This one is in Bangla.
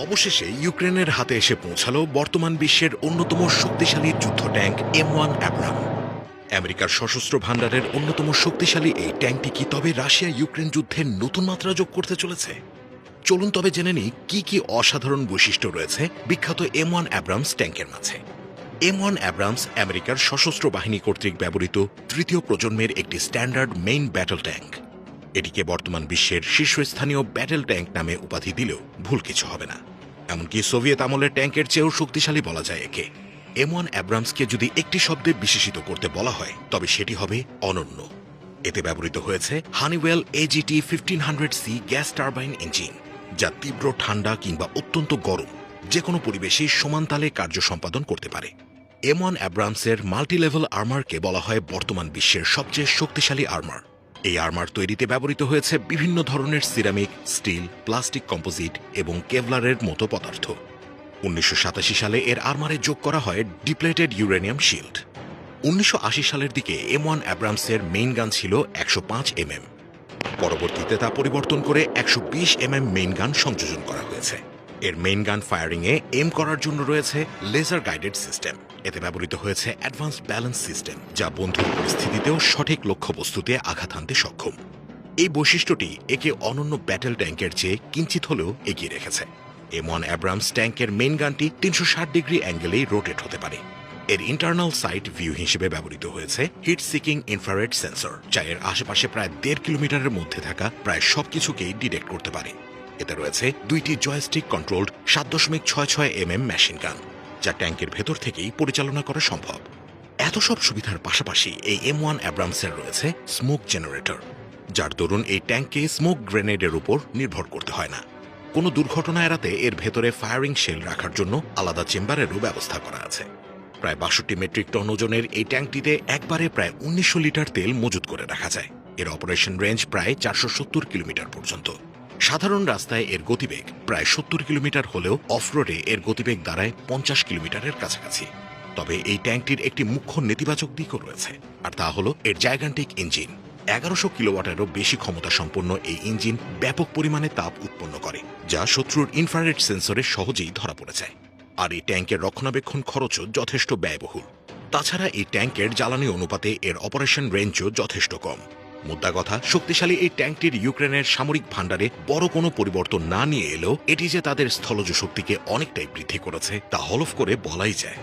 অবশেষে ইউক্রেনের হাতে এসে পৌঁছালো বর্তমান বিশ্বের অন্যতম শক্তিশালী যুদ্ধ ট্যাঙ্ক M1 অ্যাব্রাম। আমেরিকার সশস্ত্র ভাণ্ডারের অন্যতম শক্তিশালী এই ট্যাঙ্কটি কি তবে রাশিয়া ইউক্রেন যুদ্ধের নতুন মাত্রা যোগ করতে চলেছে? চলুন তবে জেনে নিই কি অসাধারণ বৈশিষ্ট্য রয়েছে বিখ্যাত M1 অ্যাব্রামস ট্যাঙ্কের মাঝে। M1 অ্যাব্রামস আমেরিকার সশস্ত্র বাহিনী কর্তৃক ব্যবহৃত তৃতীয় প্রজন্মের একটি স্ট্যান্ডার্ড মেইন ব্যাটল ট্যাঙ্ক। এটিকে বর্তমান বিশ্বের শীর্ষস্থানীয় ব্যাটল ট্যাঙ্ক নামে উপাধি দিলেও ভুল কিছু হবে না। এমনকি সোভিয়েত আমলের ট্যাঙ্কের চেয়েও শক্তিশালী বলা যায় একে। M1 অ্যাব্রামসকে যদি একটি শব্দে বিশেষিত করতে বলা হয় তবে সেটি হবে অনন্য। এতে ব্যবহৃত হয়েছে Honeywell AGT 1500C gas turbine engine, যা তীব্র ঠান্ডা কিংবা অত্যন্ত গরম যে কোনো পরিবেশেই সমান তালে কার্য সম্পাদন করতে পারে। M1 অ্যাব্রামসের মাল্টিলেভেল আর্মারকে বলা হয় বর্তমান বিশ্বের সবচেয়ে শক্তিশালী আর্মার। এই আর্মার তৈরিতে ব্যবহৃত হয়েছে বিভিন্ন ধরনের সিরামিক, স্টিল, প্লাস্টিক কম্পোজিট এবং কেভলারের মতো পদার্থ। 1987 সালে এর আর্মারে যোগ করা হয় ডিপ্লেটেড ইউরেনিয়াম শিল্ড। 1980 সালের দিকে M1 অ্যাব্রামসের মেইন গান ছিল 105 mm। পরবর্তীতে তা পরিবর্তন করে 120 mm মেইন গান সংযোজন করা হয়েছে। এর মেইন গান ফায়ারিংয়ে এম করার জন্য রয়েছে লেজার গাইডেড সিস্টেম। এতে ব্যবহৃত হয়েছে অ্যাডভান্সড ব্যালেন্স সিস্টেম, যা বন্ধুর পরিস্থিতিতেও সঠিক লক্ষ্যবস্তুতে আঘাত হানতে সক্ষম। এই বৈশিষ্ট্যটি একে অনন্য ব্যাটেল ট্যাঙ্কের চেয়ে কিঞ্চিত হলেও এগিয়ে রেখেছে। M1 অ্যাব্রামস ট্যাঙ্কের মেইন গানটি 360 ডিগ্রি অ্যাঙ্গেলেই রোটেট হতে পারে। এর ইন্টারনাল সাইট ভিউ হিসেবে ব্যবহৃত হয়েছে হিট সিকিং ইনফ্রারেড সেন্সর, যা এর আশেপাশে প্রায় 1.5 কিলোমিটারের মধ্যে থাকা প্রায় সবকিছুকেই ডিটেক্ট করতে পারে। এতে রয়েছে 2টি joystick controlled 7.66 mm machine gun, যা ট্যাঙ্কের ভেতর থেকেই পরিচালনা করা সম্ভব। এত সব সুবিধার পাশাপাশি এই M1 অ্যাব্রামসের রয়েছে স্মোক জেনারেটর, যার দরুন এই ট্যাঙ্কে স্মোক গ্রেনেডের উপর নির্ভর করতে হয় না। কোনো দুর্ঘটনা এড়াতে এর ভেতরে ফায়ারিং শেল রাখার জন্য আলাদা চেম্বারেরও ব্যবস্থা করা আছে। প্রায় 62 মেট্রিক টন ওজনের এই ট্যাঙ্কটিতে একবারে প্রায় 1900 লিটার তেল মজুত করে রাখা যায়। এর অপারেশন রেঞ্জ প্রায় 470 কিলোমিটার পর্যন্ত। সাধারণ রাস্তায় এর গতিবেগ প্রায় 70 কিলোমিটার হলেও অফরোডে এর গতিবেগ দাঁড়ায় 50 কিলোমিটারের কাছাকাছি। তবে এই ট্যাঙ্কটির একটি মুখ্য নেতিবাচক দিকও রয়েছে, আর তা হল এর জাইগান্টিক ইঞ্জিন। 1100 কিলোওয়াটেরও বেশি ক্ষমতা সম্পন্ন এই ইঞ্জিন ব্যাপক পরিমাণে তাপ উৎপন্ন করে, যা শত্রুর ইনফ্রারেড সেন্সরে সহজেই ধরা পড়ে যায়। আর এই ট্যাঙ্কের রক্ষণাবেক্ষণ খরচও যথেষ্ট ব্যয়বহুল। তাছাড়া এই ট্যাঙ্কের জ্বালানি অনুপাতে এর অপারেশন রেঞ্জও যথেষ্ট কম। মুদ্রা কথা, শক্তিশালী এই ট্যাঙ্কটির ইউক্রেনের সামরিক ভাণ্ডারে বড় কোনো পরিবর্তন না নিয়ে এলেও এটি যে তাদের স্থলজ শক্তিকে অনেকটাই বৃদ্ধি করেছে তা হলফ করে বলাই যায়।